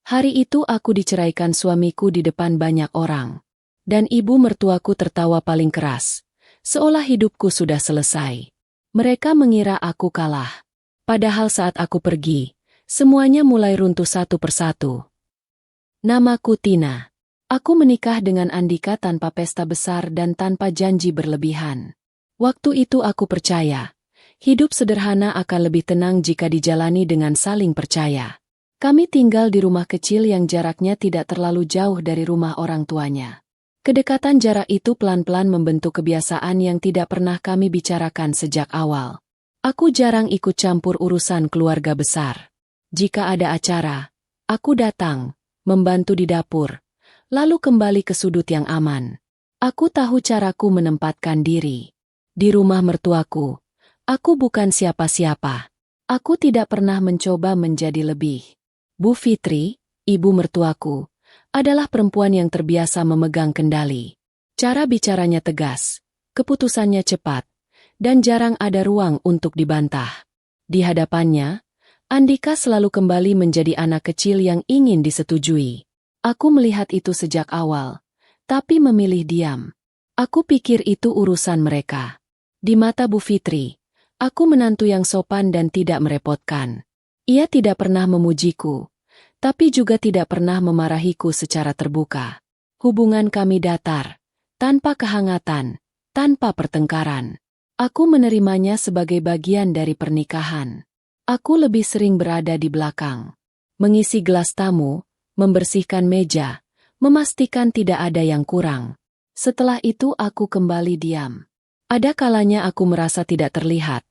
Hari itu aku diceraikan suamiku di depan banyak orang. Dan ibu mertuaku tertawa paling keras, seolah hidupku sudah selesai. Mereka mengira aku kalah. Padahal saat aku pergi, semuanya mulai runtuh satu persatu. Namaku Tina. Aku menikah dengan Andika tanpa pesta besar dan tanpa janji berlebihan. Waktu itu aku percaya, hidup sederhana akan lebih tenang jika dijalani dengan saling percaya. Kami tinggal di rumah kecil yang jaraknya tidak terlalu jauh dari rumah orang tuanya. Kedekatan jarak itu pelan-pelan membentuk kebiasaan yang tidak pernah kami bicarakan sejak awal. Aku jarang ikut campur urusan keluarga besar. Jika ada acara, aku datang, membantu di dapur, lalu kembali ke sudut yang aman. Aku tahu caraku menempatkan diri. Di rumah mertuaku, aku bukan siapa-siapa. Aku tidak pernah mencoba menjadi lebih. Bu Fitri, ibu mertuaku, adalah perempuan yang terbiasa memegang kendali. Cara bicaranya tegas, keputusannya cepat, dan jarang ada ruang untuk dibantah. Di hadapannya, Andika selalu kembali menjadi anak kecil yang ingin disetujui. Aku melihat itu sejak awal, tapi memilih diam. Aku pikir itu urusan mereka. Di mata Bu Fitri, aku menantu yang sopan dan tidak merepotkan. Ia tidak pernah memujiku, tapi juga tidak pernah memarahiku secara terbuka. Hubungan kami datar, tanpa kehangatan, tanpa pertengkaran. Aku menerimanya sebagai bagian dari pernikahan. Aku lebih sering berada di belakang, mengisi gelas tamu, membersihkan meja, memastikan tidak ada yang kurang. Setelah itu aku kembali diam. Ada kalanya aku merasa tidak terlihat,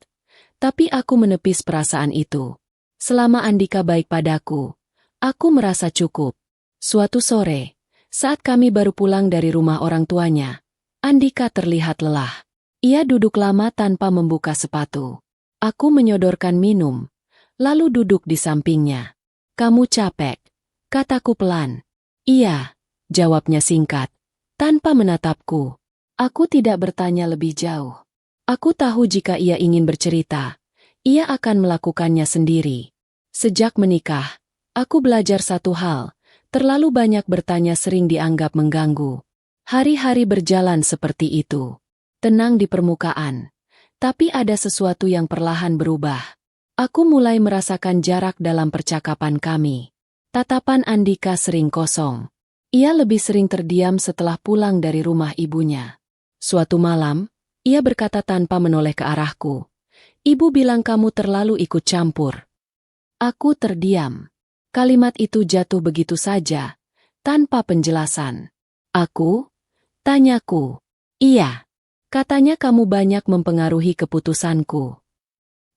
tapi aku menepis perasaan itu. Selama Andika baik padaku, aku merasa cukup. Suatu sore, saat kami baru pulang dari rumah orang tuanya, Andika terlihat lelah. Ia duduk lama tanpa membuka sepatu. Aku menyodorkan minum, lalu duduk di sampingnya. "Kamu capek?" kataku pelan. "Iya," jawabnya singkat, tanpa menatapku. Aku tidak bertanya lebih jauh. Aku tahu jika ia ingin bercerita, ia akan melakukannya sendiri. Sejak menikah, aku belajar satu hal, terlalu banyak bertanya sering dianggap mengganggu. Hari-hari berjalan seperti itu. Tenang di permukaan, tapi ada sesuatu yang perlahan berubah. Aku mulai merasakan jarak dalam percakapan kami. Tatapan Andika sering kosong. Ia lebih sering terdiam setelah pulang dari rumah ibunya. Suatu malam, ia berkata tanpa menoleh ke arahku, "Ibu bilang kamu terlalu ikut campur." Aku terdiam. Kalimat itu jatuh begitu saja, tanpa penjelasan. "Aku?" tanyaku. "Iya. Katanya kamu banyak mempengaruhi keputusanku."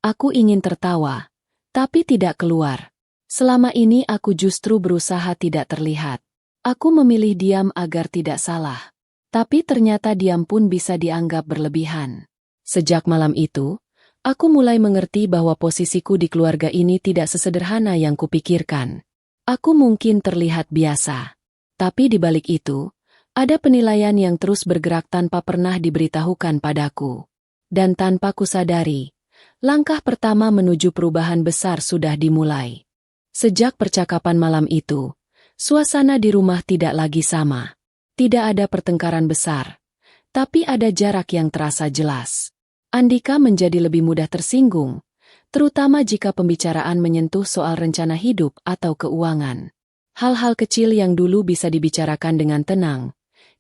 Aku ingin tertawa, tapi tidak keluar. Selama ini aku justru berusaha tidak terlihat. Aku memilih diam agar tidak salah. Tapi ternyata diam pun bisa dianggap berlebihan. Sejak malam itu, aku mulai mengerti bahwa posisiku di keluarga ini tidak sesederhana yang kupikirkan. Aku mungkin terlihat biasa, tapi di balik itu, ada penilaian yang terus bergerak tanpa pernah diberitahukan padaku. Dan tanpa kusadari, langkah pertama menuju perubahan besar sudah dimulai. Sejak percakapan malam itu, suasana di rumah tidak lagi sama. Tidak ada pertengkaran besar, tapi ada jarak yang terasa jelas. Andika menjadi lebih mudah tersinggung, terutama jika pembicaraan menyentuh soal rencana hidup atau keuangan. Hal-hal kecil yang dulu bisa dibicarakan dengan tenang,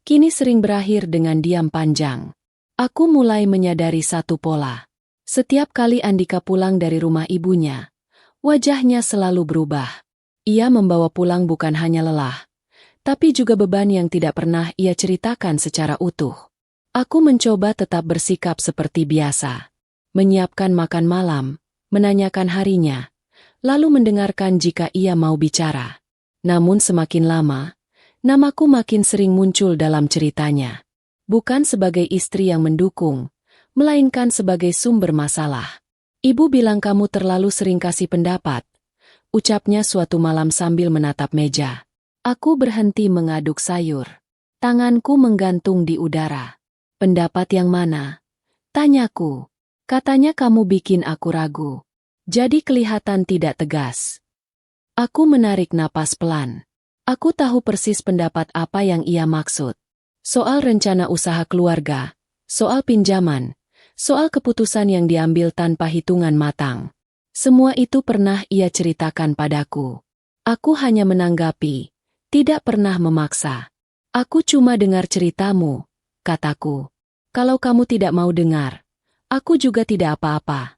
kini sering berakhir dengan diam panjang. Aku mulai menyadari satu pola. Setiap kali Andika pulang dari rumah ibunya, wajahnya selalu berubah. Ia membawa pulang bukan hanya lelah, tapi juga beban yang tidak pernah ia ceritakan secara utuh. Aku mencoba tetap bersikap seperti biasa. Menyiapkan makan malam, menanyakan harinya, lalu mendengarkan jika ia mau bicara. Namun semakin lama, namaku makin sering muncul dalam ceritanya. Bukan sebagai istri yang mendukung, melainkan sebagai sumber masalah. "Ibu bilang kamu terlalu sering kasih pendapat," ucapnya suatu malam sambil menatap meja. Aku berhenti mengaduk sayur. Tanganku menggantung di udara. "Pendapat yang mana?" tanyaku. "Katanya kamu bikin aku ragu." Jadi kelihatan tidak tegas. Aku menarik napas pelan. Aku tahu persis pendapat apa yang ia maksud. Soal rencana usaha keluarga, soal pinjaman, soal keputusan yang diambil tanpa hitungan matang. Semua itu pernah ia ceritakan padaku. Aku hanya menanggapi, tidak pernah memaksa. Aku cuma dengar ceritamu, kataku. Kalau kamu tidak mau dengar, aku juga tidak apa-apa.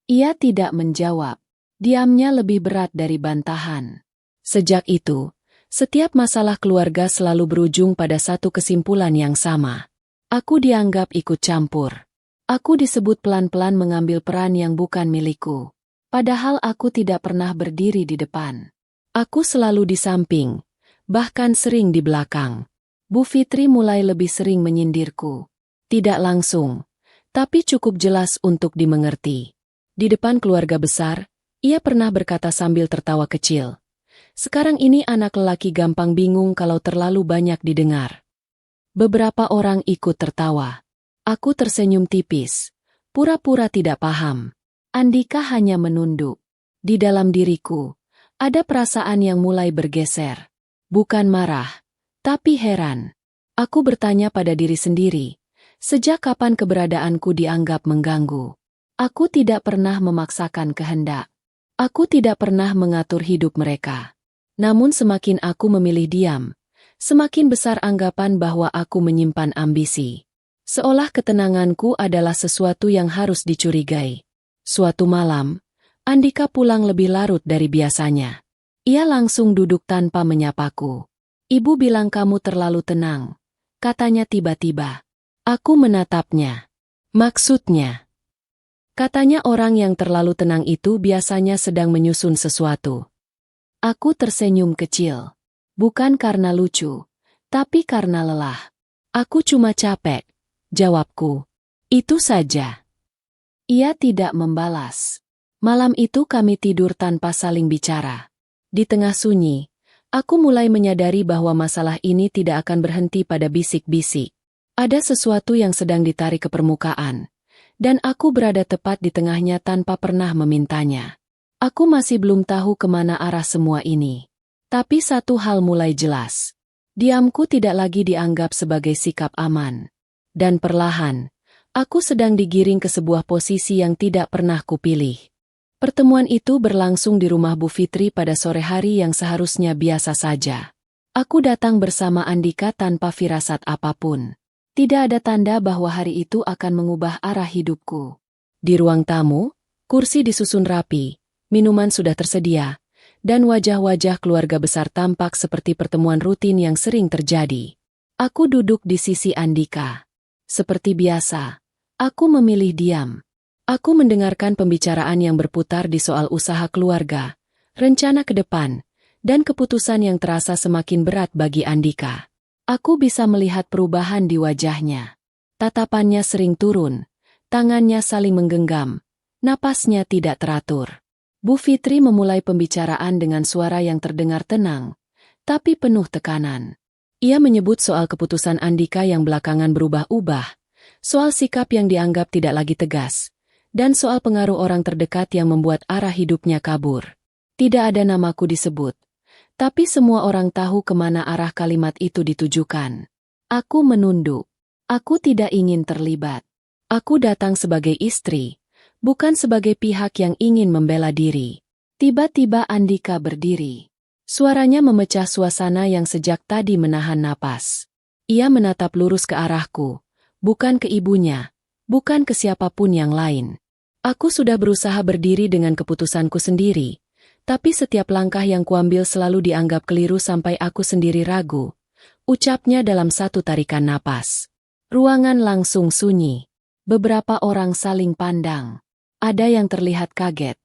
Ia tidak menjawab. Diamnya lebih berat dari bantahan. Sejak itu, setiap masalah keluarga selalu berujung pada satu kesimpulan yang sama. Aku dianggap ikut campur. Aku disebut pelan-pelan mengambil peran yang bukan milikku. Padahal aku tidak pernah berdiri di depan. Aku selalu di samping, bahkan sering di belakang. Bu Fitri mulai lebih sering menyindirku. Tidak langsung, tapi cukup jelas untuk dimengerti. Di depan keluarga besar, ia pernah berkata sambil tertawa kecil. Sekarang ini anak lelaki gampang bingung kalau terlalu banyak didengar. Beberapa orang ikut tertawa. Aku tersenyum tipis, pura-pura tidak paham. Andika hanya menunduk. Di dalam diriku, ada perasaan yang mulai bergeser. Bukan marah, tapi heran. Aku bertanya pada diri sendiri, sejak kapan keberadaanku dianggap mengganggu? Aku tidak pernah memaksakan kehendak. Aku tidak pernah mengatur hidup mereka. Namun semakin aku memilih diam, semakin besar anggapan bahwa aku menyimpan ambisi. Seolah ketenanganku adalah sesuatu yang harus dicurigai. Suatu malam, Andika pulang lebih larut dari biasanya. Ia langsung duduk tanpa menyapaku. Ibu bilang kamu terlalu tenang, katanya tiba-tiba. Aku menatapnya. Maksudnya? Katanya orang yang terlalu tenang itu biasanya sedang menyusun sesuatu. Aku tersenyum kecil. Bukan karena lucu, tapi karena lelah. Aku cuma capek, jawabku. Itu saja. Ia tidak membalas. Malam itu kami tidur tanpa saling bicara. Di tengah sunyi, aku mulai menyadari bahwa masalah ini tidak akan berhenti pada bisik-bisik. Ada sesuatu yang sedang ditarik ke permukaan, dan aku berada tepat di tengahnya tanpa pernah memintanya. Aku masih belum tahu kemana arah semua ini. Tapi satu hal mulai jelas. Diamku tidak lagi dianggap sebagai sikap aman. Dan perlahan, aku sedang digiring ke sebuah posisi yang tidak pernah kupilih. Pertemuan itu berlangsung di rumah Bu Fitri pada sore hari yang seharusnya biasa saja. Aku datang bersama Andika tanpa firasat apapun. Tidak ada tanda bahwa hari itu akan mengubah arah hidupku. Di ruang tamu, kursi disusun rapi. Minuman sudah tersedia, dan wajah-wajah keluarga besar tampak seperti pertemuan rutin yang sering terjadi. Aku duduk di sisi Andika. Seperti biasa, aku memilih diam. Aku mendengarkan pembicaraan yang berputar di soal usaha keluarga, rencana ke depan, dan keputusan yang terasa semakin berat bagi Andika. Aku bisa melihat perubahan di wajahnya. Tatapannya sering turun, tangannya saling menggenggam, napasnya tidak teratur. Bu Fitri memulai pembicaraan dengan suara yang terdengar tenang, tapi penuh tekanan. Ia menyebut soal keputusan Andika yang belakangan berubah-ubah, soal sikap yang dianggap tidak lagi tegas, dan soal pengaruh orang terdekat yang membuat arah hidupnya kabur. Tidak ada namaku disebut, tapi semua orang tahu kemana arah kalimat itu ditujukan. Aku menunduk. Aku tidak ingin terlibat. Aku datang sebagai istri, bukan sebagai pihak yang ingin membela diri. Tiba-tiba Andika berdiri. Suaranya memecah suasana yang sejak tadi menahan napas. Ia menatap lurus ke arahku, bukan ke ibunya, bukan ke siapapun yang lain. Aku sudah berusaha berdiri dengan keputusanku sendiri, tapi setiap langkah yang kuambil selalu dianggap keliru sampai aku sendiri ragu. Ucapnya dalam satu tarikan napas. Ruangan langsung sunyi. Beberapa orang saling pandang. Ada yang terlihat kaget,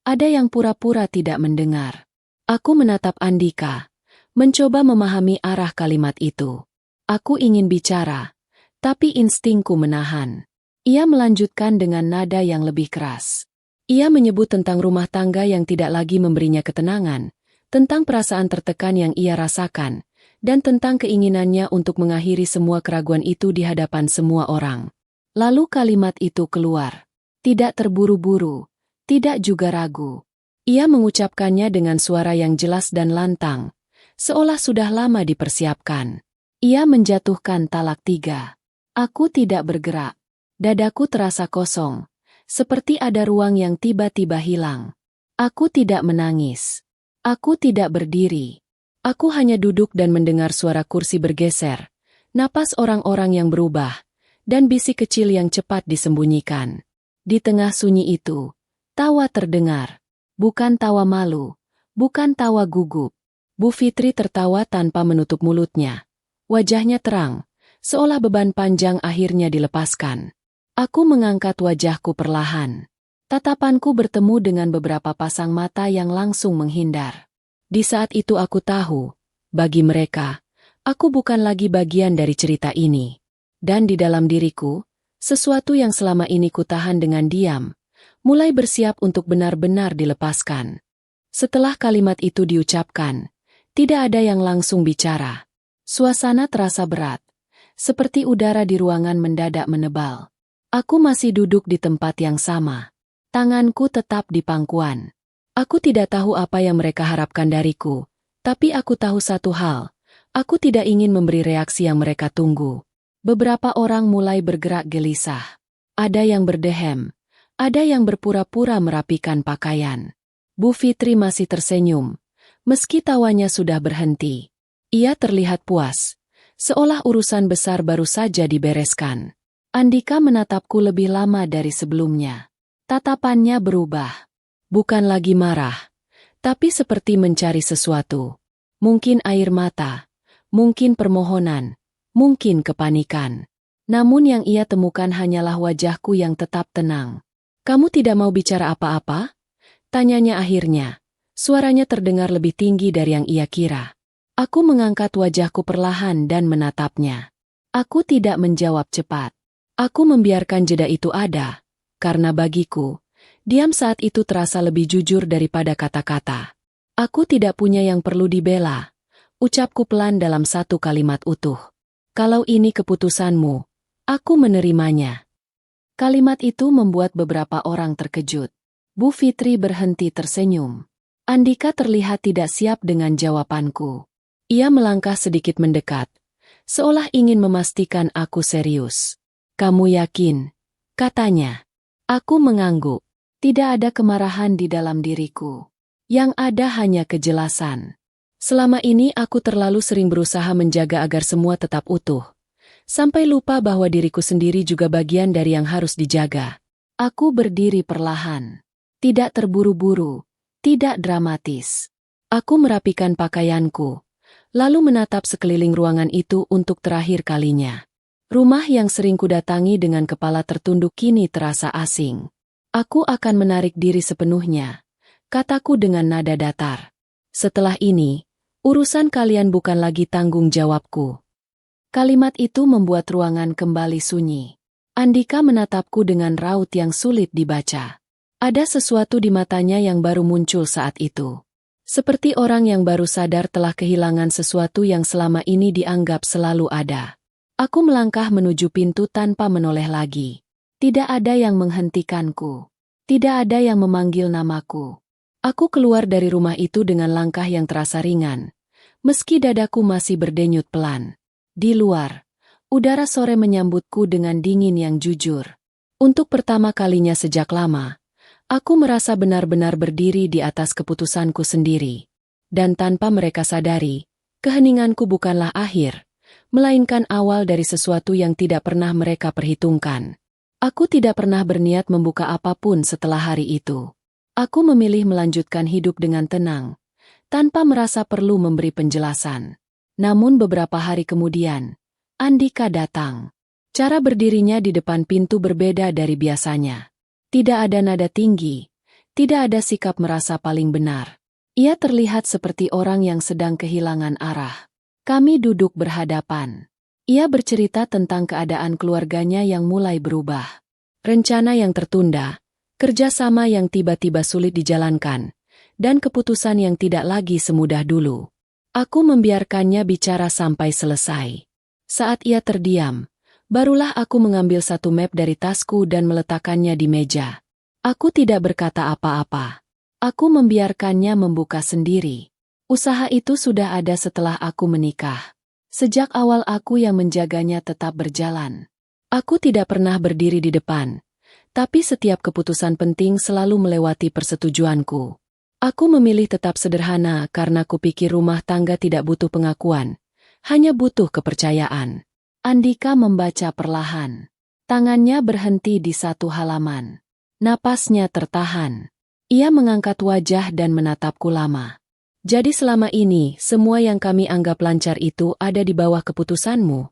ada yang pura-pura tidak mendengar. Aku menatap Andika, mencoba memahami arah kalimat itu. Aku ingin bicara, tapi instingku menahan. Ia melanjutkan dengan nada yang lebih keras. Ia menyebut tentang rumah tangga yang tidak lagi memberinya ketenangan, tentang perasaan tertekan yang ia rasakan, dan tentang keinginannya untuk mengakhiri semua keraguan itu di hadapan semua orang. Lalu kalimat itu keluar. Tidak terburu-buru, tidak juga ragu. Ia mengucapkannya dengan suara yang jelas dan lantang, seolah sudah lama dipersiapkan. Ia menjatuhkan talak 3. Aku tidak bergerak. Dadaku terasa kosong, seperti ada ruang yang tiba-tiba hilang. Aku tidak menangis. Aku tidak berdiri. Aku hanya duduk dan mendengar suara kursi bergeser, napas orang-orang yang berubah, dan bisik kecil yang cepat disembunyikan. Di tengah sunyi itu, tawa terdengar. Bukan tawa malu, bukan tawa gugup. Bu Fitri tertawa tanpa menutup mulutnya. Wajahnya terang, seolah beban panjang akhirnya dilepaskan. Aku mengangkat wajahku perlahan. Tatapanku bertemu dengan beberapa pasang mata yang langsung menghindar. Di saat itu aku tahu, bagi mereka, aku bukan lagi bagian dari cerita ini. Dan di dalam diriku, sesuatu yang selama ini kutahan dengan diam, mulai bersiap untuk benar-benar dilepaskan. Setelah kalimat itu diucapkan, tidak ada yang langsung bicara. Suasana terasa berat, seperti udara di ruangan mendadak menebal. Aku masih duduk di tempat yang sama. Tanganku tetap di pangkuan. Aku tidak tahu apa yang mereka harapkan dariku, tapi aku tahu satu hal. Aku tidak ingin memberi reaksi yang mereka tunggu. Beberapa orang mulai bergerak gelisah. Ada yang berdehem, ada yang berpura-pura merapikan pakaian. Bu Fitri masih tersenyum, meski tawanya sudah berhenti. Ia terlihat puas, seolah urusan besar baru saja dibereskan. Andika menatapku lebih lama dari sebelumnya. Tatapannya berubah. Bukan lagi marah, tapi seperti mencari sesuatu. Mungkin air mata, mungkin permohonan, mungkin kepanikan. Namun yang ia temukan hanyalah wajahku yang tetap tenang. "Kamu tidak mau bicara apa-apa?" tanyanya akhirnya. Suaranya terdengar lebih tinggi dari yang ia kira. Aku mengangkat wajahku perlahan dan menatapnya. Aku tidak menjawab cepat. Aku membiarkan jeda itu ada, karena bagiku, diam saat itu terasa lebih jujur daripada kata-kata. "Aku tidak punya yang perlu dibela," ucapku pelan dalam satu kalimat utuh. "Kalau ini keputusanmu, aku menerimanya." Kalimat itu membuat beberapa orang terkejut. Bu Fitri berhenti tersenyum. Andika terlihat tidak siap dengan jawabanku. Ia melangkah sedikit mendekat, seolah ingin memastikan aku serius. "Kamu yakin?" katanya. Aku mengangguk. Tidak ada kemarahan di dalam diriku. Yang ada hanya kejelasan. Selama ini aku terlalu sering berusaha menjaga agar semua tetap utuh. Sampai lupa bahwa diriku sendiri juga bagian dari yang harus dijaga. Aku berdiri perlahan. Tidak terburu-buru. Tidak dramatis. Aku merapikan pakaianku. Lalu menatap sekeliling ruangan itu untuk terakhir kalinya. Rumah yang sering kudatangi dengan kepala tertunduk kini terasa asing. "Aku akan menarik diri sepenuhnya," kataku dengan nada datar. "Setelah ini, urusan kalian bukan lagi tanggung jawabku." Kalimat itu membuat ruangan kembali sunyi. Andika menatapku dengan raut yang sulit dibaca. Ada sesuatu di matanya yang baru muncul saat itu. Seperti orang yang baru sadar telah kehilangan sesuatu yang selama ini dianggap selalu ada. Aku melangkah menuju pintu tanpa menoleh lagi. Tidak ada yang menghentikanku. Tidak ada yang memanggil namaku. Aku keluar dari rumah itu dengan langkah yang terasa ringan, meski dadaku masih berdenyut pelan. Di luar, udara sore menyambutku dengan dingin yang jujur. Untuk pertama kalinya sejak lama, aku merasa benar-benar berdiri di atas keputusanku sendiri. Dan tanpa mereka sadari, keheninganku bukanlah akhir, melainkan awal dari sesuatu yang tidak pernah mereka perhitungkan. Aku tidak pernah berniat membuka apapun setelah hari itu. Aku memilih melanjutkan hidup dengan tenang, tanpa merasa perlu memberi penjelasan. Namun beberapa hari kemudian, Andika datang. Cara berdirinya di depan pintu berbeda dari biasanya. Tidak ada nada tinggi, tidak ada sikap merasa paling benar. Ia terlihat seperti orang yang sedang kehilangan arah. Kami duduk berhadapan. Ia bercerita tentang keadaan keluarganya yang mulai berubah. Rencana yang tertunda, kerjasama yang tiba-tiba sulit dijalankan, dan keputusan yang tidak lagi semudah dulu. Aku membiarkannya bicara sampai selesai. Saat ia terdiam, barulah aku mengambil satu map dari tasku dan meletakkannya di meja. Aku tidak berkata apa-apa. Aku membiarkannya membuka sendiri. Usaha itu sudah ada setelah aku menikah. Sejak awal aku yang menjaganya tetap berjalan. Aku tidak pernah berdiri di depan, tapi setiap keputusan penting selalu melewati persetujuanku. Aku memilih tetap sederhana karena kupikir rumah tangga tidak butuh pengakuan, hanya butuh kepercayaan. Andika membaca perlahan. Tangannya berhenti di satu halaman. Napasnya tertahan. Ia mengangkat wajah dan menatapku lama. Jadi selama ini, semua yang kami anggap lancar itu ada di bawah keputusanmu.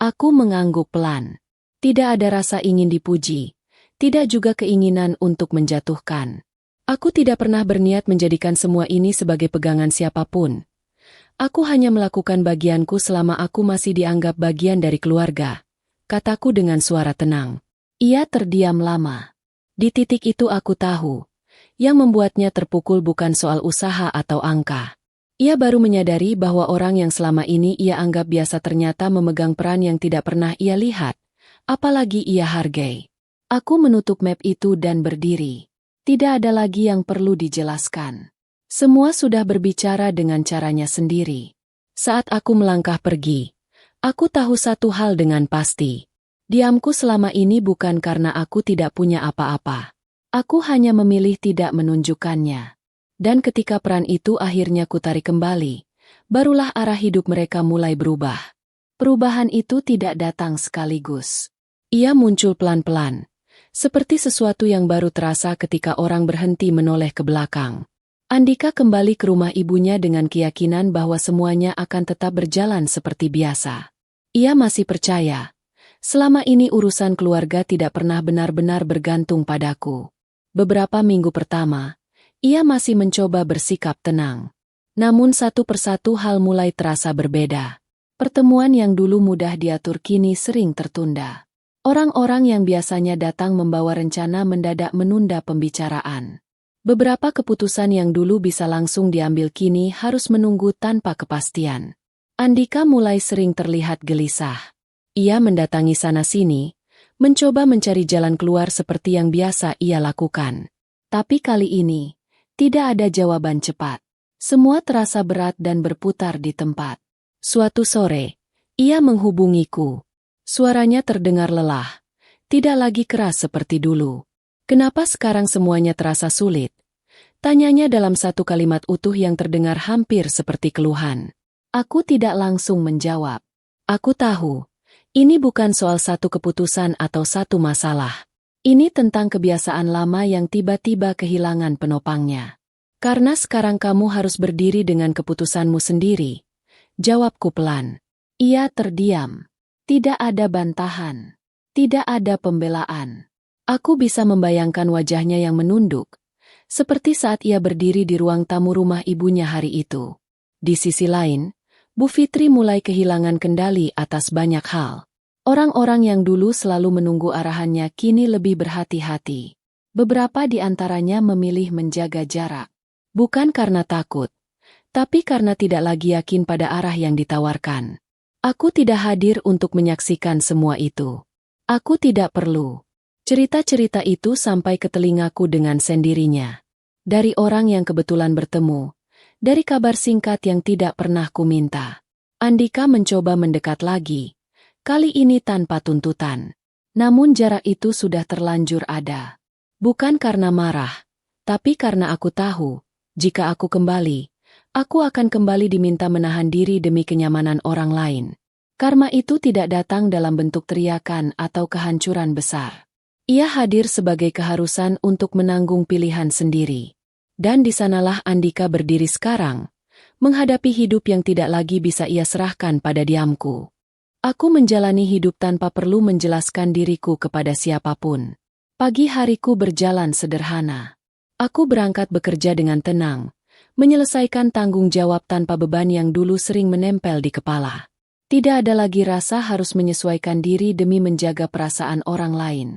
Aku mengangguk pelan. Tidak ada rasa ingin dipuji, tidak juga keinginan untuk menjatuhkan. Aku tidak pernah berniat menjadikan semua ini sebagai pegangan siapapun. Aku hanya melakukan bagianku selama aku masih dianggap bagian dari keluarga, kataku dengan suara tenang. Ia terdiam lama. Di titik itu aku tahu. Yang membuatnya terpukul bukan soal usaha atau angka. Ia baru menyadari bahwa orang yang selama ini ia anggap biasa ternyata memegang peran yang tidak pernah ia lihat, apalagi ia hargai. Aku menutup map itu dan berdiri. Tidak ada lagi yang perlu dijelaskan. Semua sudah berbicara dengan caranya sendiri. Saat aku melangkah pergi, aku tahu satu hal dengan pasti. Diamku selama ini bukan karena aku tidak punya apa-apa. Aku hanya memilih tidak menunjukkannya. Dan ketika peran itu akhirnya kutarik kembali, barulah arah hidup mereka mulai berubah. Perubahan itu tidak datang sekaligus. Ia muncul pelan-pelan, seperti sesuatu yang baru terasa ketika orang berhenti menoleh ke belakang. Andika kembali ke rumah ibunya dengan keyakinan bahwa semuanya akan tetap berjalan seperti biasa. Ia masih percaya, selama ini urusan keluarga tidak pernah benar-benar bergantung padaku. Beberapa minggu pertama, ia masih mencoba bersikap tenang. Namun satu persatu hal mulai terasa berbeda. Pertemuan yang dulu mudah diatur kini sering tertunda. Orang-orang yang biasanya datang membawa rencana mendadak menunda pembicaraan. Beberapa keputusan yang dulu bisa langsung diambil kini harus menunggu tanpa kepastian. Andika mulai sering terlihat gelisah. Ia mendatangi sana-sini, mencoba mencari jalan keluar seperti yang biasa ia lakukan. Tapi kali ini, tidak ada jawaban cepat. Semua terasa berat dan berputar di tempat. Suatu sore, ia menghubungiku. Suaranya terdengar lelah. Tidak lagi keras seperti dulu. Kenapa sekarang semuanya terasa sulit? Tanyanya dalam satu kalimat utuh yang terdengar hampir seperti keluhan. Aku tidak langsung menjawab. Aku tahu. Ini bukan soal satu keputusan atau satu masalah. Ini tentang kebiasaan lama yang tiba-tiba kehilangan penopangnya. Karena sekarang kamu harus berdiri dengan keputusanmu sendiri. Jawabku pelan. Ia terdiam. Tidak ada bantahan. Tidak ada pembelaan. Aku bisa membayangkan wajahnya yang menunduk. Seperti saat ia berdiri di ruang tamu rumah ibunya hari itu. Di sisi lain, Bu Fitri mulai kehilangan kendali atas banyak hal. Orang-orang yang dulu selalu menunggu arahannya kini lebih berhati-hati. Beberapa di antaranya memilih menjaga jarak. Bukan karena takut, tapi karena tidak lagi yakin pada arah yang ditawarkan. Aku tidak hadir untuk menyaksikan semua itu. Aku tidak perlu. Cerita-cerita itu sampai ke telingaku dengan sendirinya. Dari orang yang kebetulan bertemu. Dari kabar singkat yang tidak pernah kuminta. Andika mencoba mendekat lagi. Kali ini tanpa tuntutan. Namun jarak itu sudah terlanjur ada. Bukan karena marah. Tapi karena aku tahu, jika aku kembali, aku akan kembali diminta menahan diri demi kenyamanan orang lain. Karma itu tidak datang dalam bentuk teriakan atau kehancuran besar. Ia hadir sebagai keharusan untuk menanggung pilihan sendiri. Dan di sanalah Andika berdiri sekarang, menghadapi hidup yang tidak lagi bisa ia serahkan pada diamku. Aku menjalani hidup tanpa perlu menjelaskan diriku kepada siapapun. Pagi hariku berjalan sederhana. Aku berangkat bekerja dengan tenang, menyelesaikan tanggung jawab tanpa beban yang dulu sering menempel di kepala. Tidak ada lagi rasa harus menyesuaikan diri demi menjaga perasaan orang lain.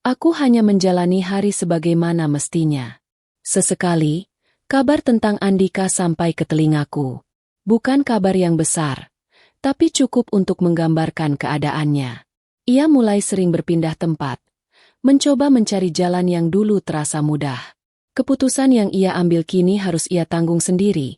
Aku hanya menjalani hari sebagaimana mestinya. Sesekali, kabar tentang Andika sampai ke telingaku. Bukan kabar yang besar, tapi cukup untuk menggambarkan keadaannya. Ia mulai sering berpindah tempat, mencoba mencari jalan yang dulu terasa mudah. Keputusan yang ia ambil kini harus ia tanggung sendiri,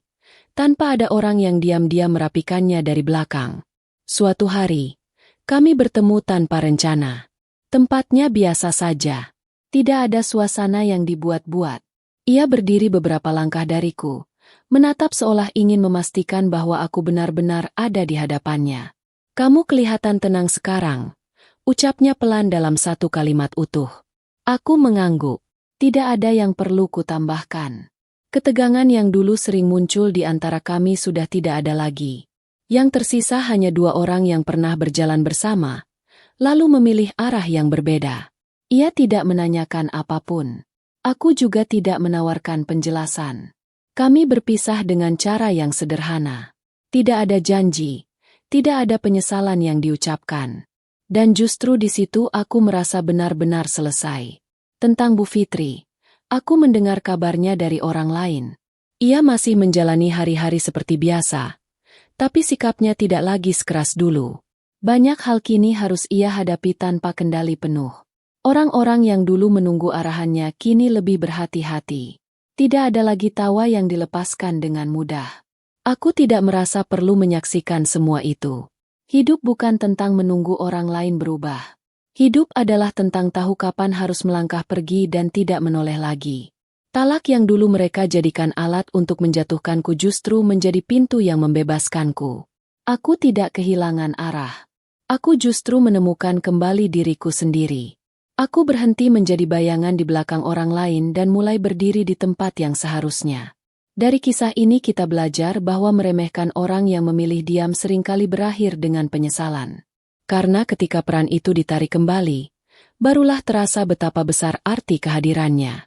tanpa ada orang yang diam-diam merapikannya dari belakang. Suatu hari, kami bertemu tanpa rencana. Tempatnya biasa saja. Tidak ada suasana yang dibuat-buat. Ia berdiri beberapa langkah dariku, menatap seolah ingin memastikan bahwa aku benar-benar ada di hadapannya. "Kamu kelihatan tenang sekarang," ucapnya pelan dalam satu kalimat utuh. Aku mengangguk. Tidak ada yang perlu kutambahkan. Ketegangan yang dulu sering muncul di antara kami sudah tidak ada lagi. Yang tersisa hanya dua orang yang pernah berjalan bersama, lalu memilih arah yang berbeda. Ia tidak menanyakan apapun. Aku juga tidak menawarkan penjelasan. Kami berpisah dengan cara yang sederhana. Tidak ada janji, tidak ada penyesalan yang diucapkan. Dan justru di situ aku merasa benar-benar selesai. Tentang Bu Fitri, aku mendengar kabarnya dari orang lain. Ia masih menjalani hari-hari seperti biasa, tapi sikapnya tidak lagi sekeras dulu. Banyak hal kini harus ia hadapi tanpa kendali penuh. Orang-orang yang dulu menunggu arahannya kini lebih berhati-hati. Tidak ada lagi tawa yang dilepaskan dengan mudah. Aku tidak merasa perlu menyaksikan semua itu. Hidup bukan tentang menunggu orang lain berubah. Hidup adalah tentang tahu kapan harus melangkah pergi dan tidak menoleh lagi. Talak yang dulu mereka jadikan alat untuk menjatuhkanku justru menjadi pintu yang membebaskanku. Aku tidak kehilangan arah. Aku justru menemukan kembali diriku sendiri. Aku berhenti menjadi bayangan di belakang orang lain dan mulai berdiri di tempat yang seharusnya. Dari kisah ini kita belajar bahwa meremehkan orang yang memilih diam seringkali berakhir dengan penyesalan. Karena ketika peran itu ditarik kembali, barulah terasa betapa besar arti kehadirannya.